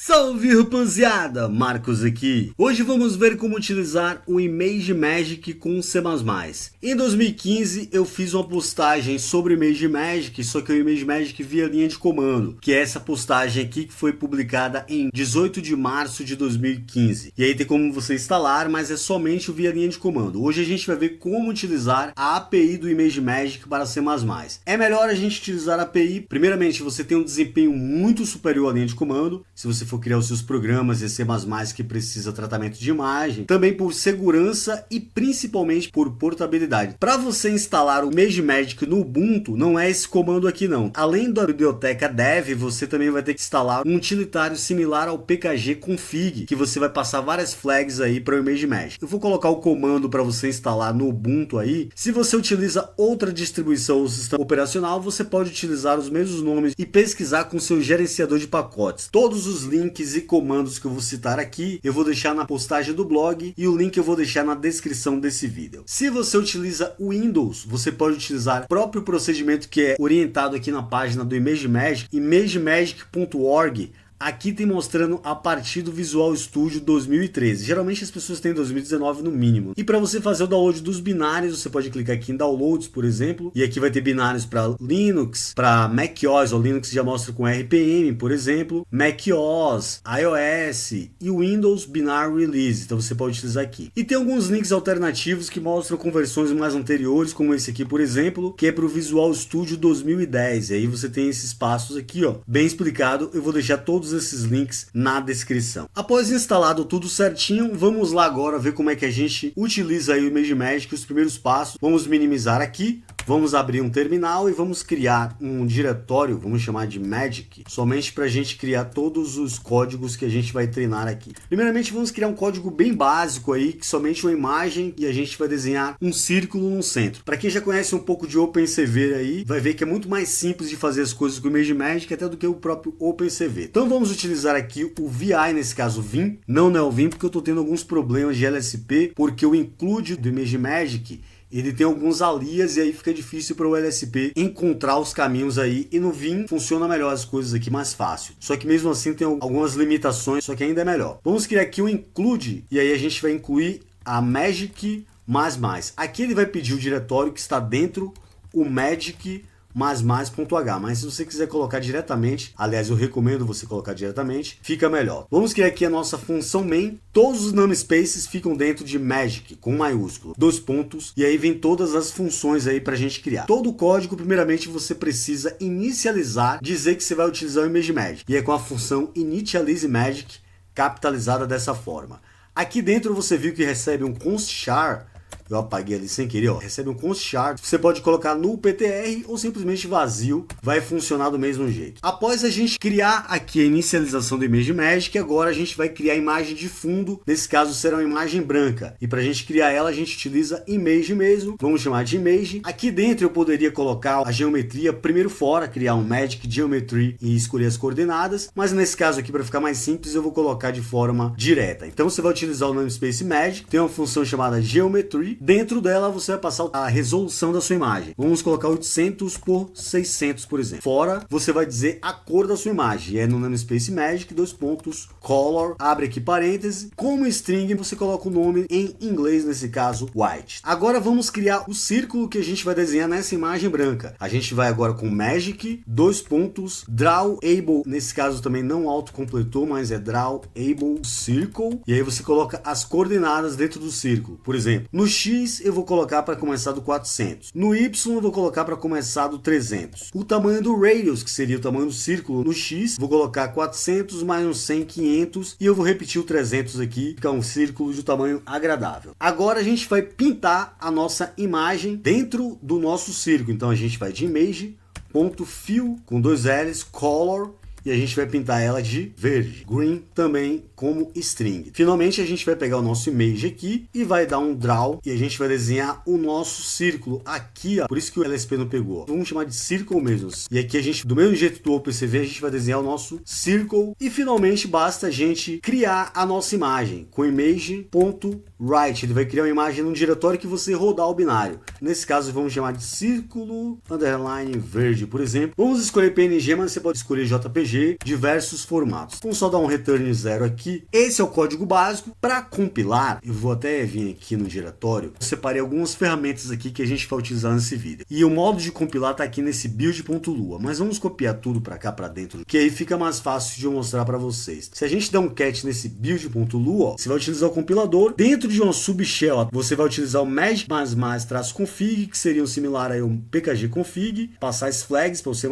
Salve rapaziada, Marcos aqui. Hoje vamos ver como utilizar o ImageMagick com C++. Em 2015 eu fiz uma postagem sobre o ImageMagick, só que o ImageMagick via linha de comando, que é essa postagem aqui que foi publicada em 18 de março de 2015. E aí tem como você instalar, mas é somente o via linha de comando. Hoje a gente vai ver como utilizar a API do ImageMagick para C++. É melhor a gente utilizar a API, primeiramente você tem um desempenho muito superior à linha de comando, se você for criar os seus programas em C++ que precisa tratamento de imagem, também por segurança e principalmente por portabilidade. Para você instalar o ImageMagick no Ubuntu, não é esse comando aqui não. Além da biblioteca dev, você também vai ter que instalar um utilitário similar ao pkgconfig, que você vai passar várias flags aí para o ImageMagick. Eu vou colocar o comando para você instalar no Ubuntu aí. Se você utiliza outra distribuição ou sistema operacional, você pode utilizar os mesmos nomes e pesquisar com seu gerenciador de pacotes. Todos os links e comandos que eu vou citar aqui, eu vou deixar na postagem do blog e o link eu vou deixar na descrição desse vídeo. Se você utiliza o Windows, você pode utilizar o próprio procedimento que é orientado aqui na página do ImageMagick, imagemagick.org. Aqui tem mostrando a partir do Visual Studio 2013. Geralmente as pessoas têm 2019 no mínimo. E para você fazer o download dos binários, você pode clicar aqui em Downloads, por exemplo. E aqui vai ter binários para Linux, para macOS. O Linux já mostra com RPM, por exemplo. macOS, iOS e o Windows Binary Release. Então você pode utilizar aqui. E tem alguns links alternativos que mostram conversões mais anteriores, como esse aqui, por exemplo, que é para o Visual Studio 2010. E aí você tem esses passos aqui, ó, bem explicado. Eu vou deixar todos esses links na descrição. Após instalado tudo certinho, vamos lá agora ver como é que a gente utiliza aí o ImageMagick, os primeiros passos. Vamos minimizar aqui, vamos abrir um terminal e vamos criar um diretório, vamos chamar de Magic, somente para a gente criar todos os códigos que a gente vai treinar aqui. Primeiramente vamos criar um código bem básico aí, que somente uma imagem, e a gente vai desenhar um círculo no centro. Para quem já conhece um pouco de OpenCV aí, vai ver que é muito mais simples de fazer as coisas com o ImageMagick até do que o próprio OpenCV. Então vamos utilizar aqui o VI, nesse caso Vim, não é o Vim, porque eu estou tendo alguns problemas de LSP, porque o include do ImageMagick ele tem alguns alias e aí fica difícil para o LSP encontrar os caminhos aí, e no Vim funciona melhor as coisas aqui, mais fácil. Só que mesmo assim tem algumas limitações, só que ainda é melhor. Vamos criar aqui o include e aí a gente vai incluir a Magic++. Aqui ele vai pedir o diretório que está dentro o Magic++.h, mas se você quiser colocar diretamente, aliás eu recomendo você colocar diretamente, fica melhor. Vamos criar aqui a nossa função main, todos os namespaces ficam dentro de Magic, com maiúsculo, 2 pontos, e aí vem todas as funções aí pra gente criar. Todo o código, primeiramente você precisa inicializar, dizer que você vai utilizar o ImageMagick, e é com a função initializeMagick, capitalizada dessa forma. Aqui dentro você viu que recebe um const char. Eu apaguei ali sem querer, ó. Recebe um const char. Você pode colocar no PTR ou simplesmente vazio. Vai funcionar do mesmo jeito. Após a gente criar aqui a inicialização do ImageMagick, agora a gente vai criar a imagem de fundo. Nesse caso será uma imagem branca. E para a gente criar ela, a gente utiliza image mesmo. Vamos chamar de image. Aqui dentro eu poderia colocar a geometria primeiro fora, criar um Magic Geometry e escolher as coordenadas. Mas nesse caso aqui, para ficar mais simples, eu vou colocar de forma direta. Então você vai utilizar o namespace Magic. Tem uma função chamada Geometry. Dentro dela você vai passar a resolução da sua imagem. Vamos colocar 800 por 600, por exemplo. Fora, você vai dizer a cor da sua imagem. É no namespace Magic, 2 pontos, color, abre aqui parênteses. Como string, você coloca o nome em inglês, nesse caso, white. Agora vamos criar o círculo que a gente vai desenhar nessa imagem branca. A gente vai agora com Magic, 2 pontos, drawable, nesse caso também não autocompletou, mas é drawable circle. E aí você coloca as coordenadas dentro do círculo. Por exemplo, no X eu vou colocar para começar do 400. No Y eu vou colocar para começar do 300. O tamanho do radius, que seria o tamanho do círculo, no X, vou colocar 400 mais um 100, 500. E eu vou repetir o 300 aqui, ficar um círculo de tamanho agradável. Agora a gente vai pintar a nossa imagem dentro do nosso círculo. Então a gente vai de image.fill, com 2 L's, color, e a gente vai pintar ela de verde, green, também como string. Finalmente a gente vai pegar o nosso image aqui e vai dar um draw e a gente vai desenhar o nosso círculo aqui, ó. Por isso que o LSP não pegou. Vamos chamar de circle mesmo. E aqui a gente, do mesmo jeito do OpenCV, a gente vai desenhar o nosso circle e finalmente basta a gente criar a nossa imagem com image.write. Ele vai criar uma imagem num diretório que você rodar o binário. Nesse caso vamos chamar de círculo underline verde, por exemplo. Vamos escolher PNG, mas você pode escolher JPG. PNG, diversos formatos. Vamos só dar um return 0 aqui. Esse é o código básico. Para compilar, eu vou até vir aqui no diretório, eu separei algumas ferramentas aqui que a gente vai utilizar nesse vídeo. E o modo de compilar está aqui nesse build.lua, mas vamos copiar tudo para cá para dentro, que aí fica mais fácil de eu mostrar para vocês. Se a gente der um cat nesse build.lua, você vai utilizar o compilador. Dentro de uma subshell, você vai utilizar o magic++-config, que seria similar a um pkg-config, passar as flags para o C++,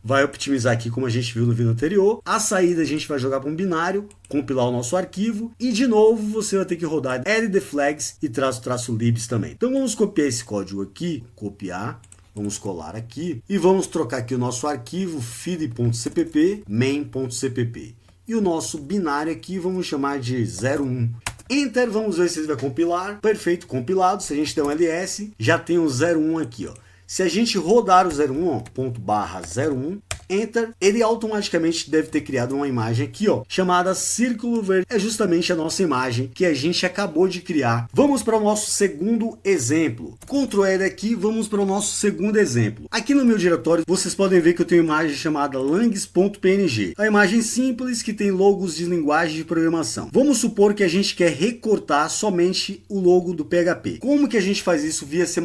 vai optimizar aqui como a gente viu no vídeo anterior. A saída a gente vai jogar para um binário, compilar o nosso arquivo e de novo você vai ter que rodar add flags e --libs também. Então vamos copiar esse código aqui, copiar, vamos colar aqui e vamos trocar aqui o nosso arquivo feed.cpp, main.cpp e o nosso binário aqui vamos chamar de 01. Enter, vamos ver se ele vai compilar. Perfeito, compilado. Se a gente der um ls, já tem o 01 aqui, ó. Se a gente rodar o 01, ó, ./01, Enter, ele automaticamente deve ter criado uma imagem aqui, ó, chamada Círculo Verde. É justamente a nossa imagem que a gente acabou de criar. Vamos para o nosso segundo exemplo. Ctrl L aqui, vamos para o nosso segundo exemplo. Aqui no meu diretório, vocês podem ver que eu tenho uma imagem chamada langs.png. A imagem simples que tem logos de linguagem de programação. Vamos supor que a gente quer recortar somente o logo do PHP. Como que a gente faz isso via C++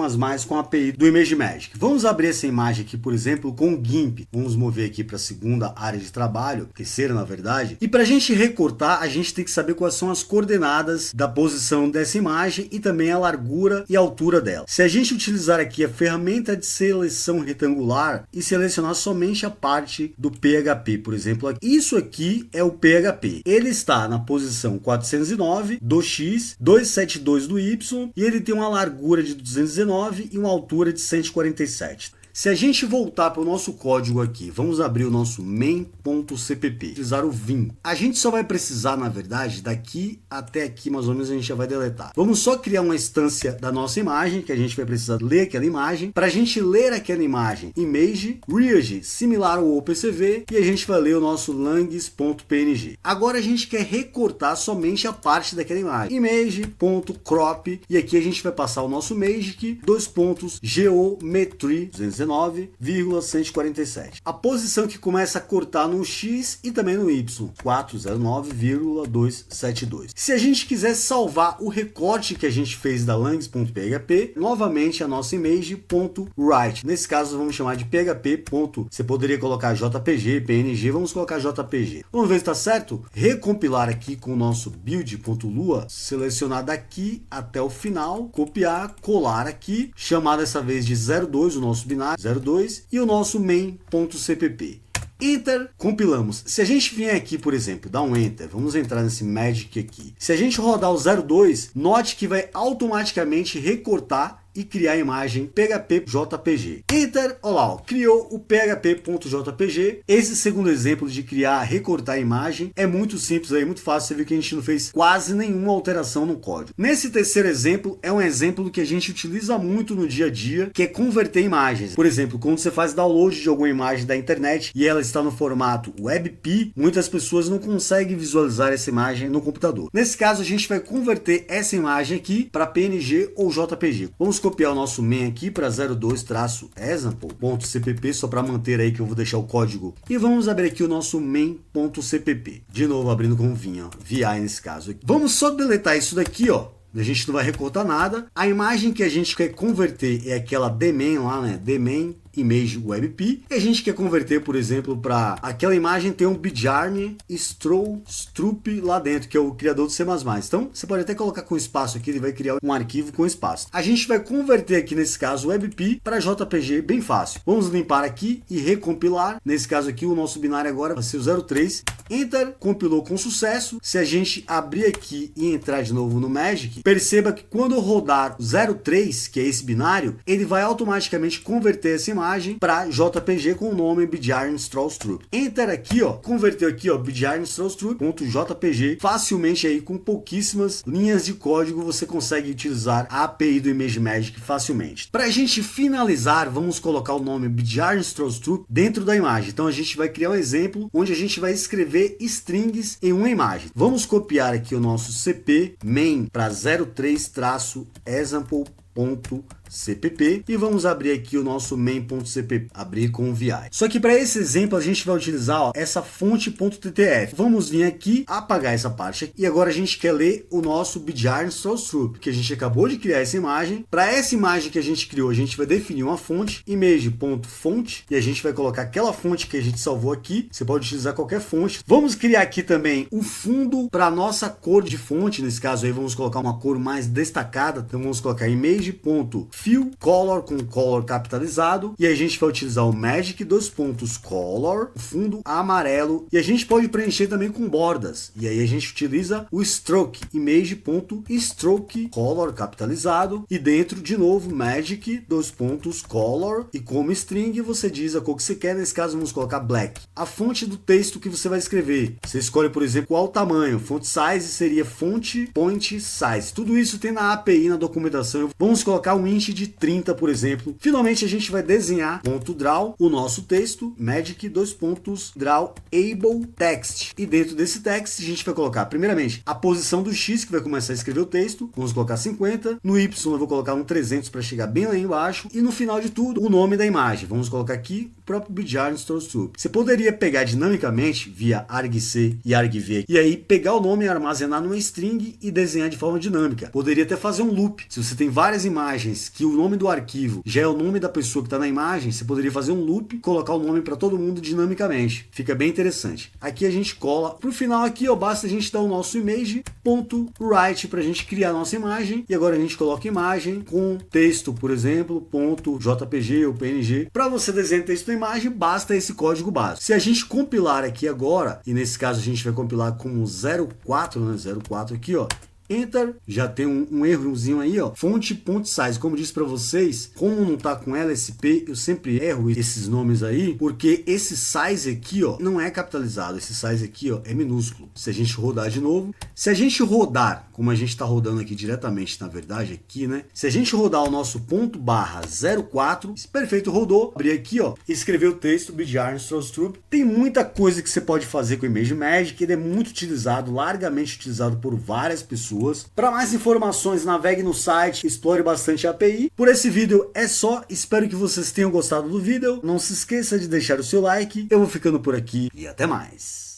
com a API do ImageMagick? Vamos abrir essa imagem aqui, por exemplo, com o GIMP. Vamos mover aqui para a segunda área de trabalho, terceira na verdade, e para a gente recortar, a gente tem que saber quais são as coordenadas da posição dessa imagem e também a largura e a altura dela. Se a gente utilizar aqui a ferramenta de seleção retangular e selecionar somente a parte do PHP, por exemplo, isso aqui é o PHP. Ele está na posição 409 do X, 272 do Y e ele tem uma largura de 219 e uma altura de 147. Se a gente voltar para o nosso código aqui, vamos abrir o nosso main.cpp, utilizar o vim. A gente só vai precisar, na verdade, daqui até aqui, mais ou menos, a gente já vai deletar. Vamos só criar uma instância da nossa imagem, que a gente vai precisar ler aquela imagem. Para a gente ler aquela imagem, image, reage, similar ao OpenCV, e a gente vai ler o nosso langs.png. Agora a gente quer recortar somente a parte daquela imagem. Image.crop, e aqui a gente vai passar o nosso magic, geometry, 219,147. A posição que começa a cortar no X e também no Y, 409,272. Se a gente quiser salvar o recorte que a gente fez da langs.php, novamente a nossa image.write. Nesse caso vamos chamar de php. Você poderia colocar jpg, png, vamos colocar jpg. Vamos ver se está certo? Recompilar aqui com o nosso build.lua, selecionar daqui até o final, copiar, colar aqui, chamar dessa vez de 02 o nosso binário 02 e o nosso main.cpp. Enter, compilamos. Se a gente vier aqui, por exemplo, dar um Enter, vamos entrar nesse Magic aqui. Se a gente rodar o 02, note que vai automaticamente recortar e criar a imagem PHP.jpg. Enter, olha lá, ó, criou o PHP.jpg. Esse segundo exemplo de criar, recortar a imagem é muito simples, é muito fácil. Você viu que a gente não fez quase nenhuma alteração no código. Nesse terceiro exemplo, é um exemplo que a gente utiliza muito no dia a dia, que é converter imagens. Por exemplo, quando você faz download de alguma imagem da internet e ela está no formato WebP, muitas pessoas não conseguem visualizar essa imagem no computador. Nesse caso, a gente vai converter essa imagem aqui para PNG ou JPG. Vamos copiar o nosso main aqui para 02-example.cpp, só para manter aí que eu vou deixar o código. E vamos abrir aqui o nosso main.cpp. De novo abrindo com VI, ó, VI nesse caso aqui. Vamos só deletar isso daqui, ó. A gente não vai recortar nada. A imagem que a gente quer converter é aquela dmain lá, né? Dmain image WebP. E a gente quer converter, por exemplo, para aquela imagem tem um Bjarne Strup lá dentro, que é o criador do C++. Então, você pode até colocar com espaço aqui, ele vai criar um arquivo com espaço. A gente vai converter aqui, nesse caso, WebP para JPG, bem fácil. Vamos limpar aqui e recompilar. Nesse caso aqui, o nosso binário agora vai ser o 03. Enter, compilou com sucesso. Se a gente abrir aqui e entrar de novo no Magic, perceba que quando eu rodar o 03, que é esse binário, ele vai automaticamente converter essa imagem para JPG com o nome Bjarne Strup. Enter aqui, ó, converteu aqui, ó, Bjarne Strup.jpg. Facilmente aí, com pouquíssimas linhas de código, você consegue utilizar a API do ImageMagick facilmente. Para a gente finalizar, vamos colocar o nome Bjarne Strup dentro da imagem. Então a gente vai criar um exemplo onde a gente vai escrever strings em uma imagem. Vamos copiar aqui o nosso cp main para 03-example.php. main.cpp e vamos abrir aqui o nosso main.cpp, abrir com o VI. Só que para esse exemplo a gente vai utilizar essa fonte.ttf. Vamos vir aqui, apagar essa parte aqui, e agora a gente quer ler o nosso bjarn source troop, que a gente acabou de criar essa imagem. Para essa imagem que a gente criou, a gente vai definir uma fonte, image.font, e a gente vai colocar aquela fonte que a gente salvou aqui. Você pode utilizar qualquer fonte. Vamos criar aqui também o fundo para a nossa cor de fonte. Nesse caso aí vamos colocar uma cor mais destacada, então vamos colocar image.fill color com color capitalizado, e a gente vai utilizar o magic color, fundo amarelo, e a gente pode preencher também com bordas, e aí a gente utiliza o stroke, image.stroke color capitalizado, e dentro de novo magic color, e como string você diz a cor que você quer. Nesse caso vamos colocar black. A fonte do texto que você vai escrever, você escolhe por exemplo qual o tamanho. Font size seria font point size. Tudo isso tem na API, na documentação. Vamos colocar um int de 30, por exemplo. Finalmente a gente vai desenhar .draw o nosso texto, magic draw able text. E dentro desse text a gente vai colocar primeiramente a posição do X que vai começar a escrever o texto. Vamos colocar 50. No Y eu vou colocar um 300 para chegar bem lá embaixo. E no final de tudo, o nome da imagem. Vamos colocar aqui o próprio bjarn source troop. Você poderia pegar dinamicamente via argc e argv e aí pegar o nome e armazenar numa string e desenhar de forma dinâmica. Poderia até fazer um loop. Se você tem várias imagens que o nome do arquivo já é o nome da pessoa que está na imagem, você poderia fazer um loop e colocar o nome para todo mundo dinamicamente. Fica bem interessante. Aqui a gente cola. Pro final aqui, ó, basta a gente dar o nosso image.write para a gente criar a nossa imagem. E agora a gente coloca imagem com texto, por exemplo, .jpg ou png. Para você desenhar texto na imagem, basta esse código básico. Se a gente compilar aqui agora, e nesse caso a gente vai compilar com 04, né? 04 aqui, ó. Enter, já tem um errozinho aí, ó. Fonte.size, como disse para vocês, como não tá com LSP, eu sempre erro esses nomes aí, porque esse size aqui, ó, não é capitalizado. Esse size aqui, ó, é minúsculo. Se a gente rodar de novo, se a gente rodar, como a gente tá rodando aqui diretamente, na verdade, aqui, né? Se a gente rodar o nosso ponto barra 04, perfeito, rodou. Abrir aqui, ó, escrever o texto, bjarn source troop. Tem muita coisa que você pode fazer com o ImageMagick, ele é muito utilizado, largamente utilizado por várias pessoas. Para mais informações, navegue no site, explore bastante a API. Por esse vídeo é só, espero que vocês tenham gostado do vídeo. Não se esqueça de deixar o seu like. Eu vou ficando por aqui e até mais.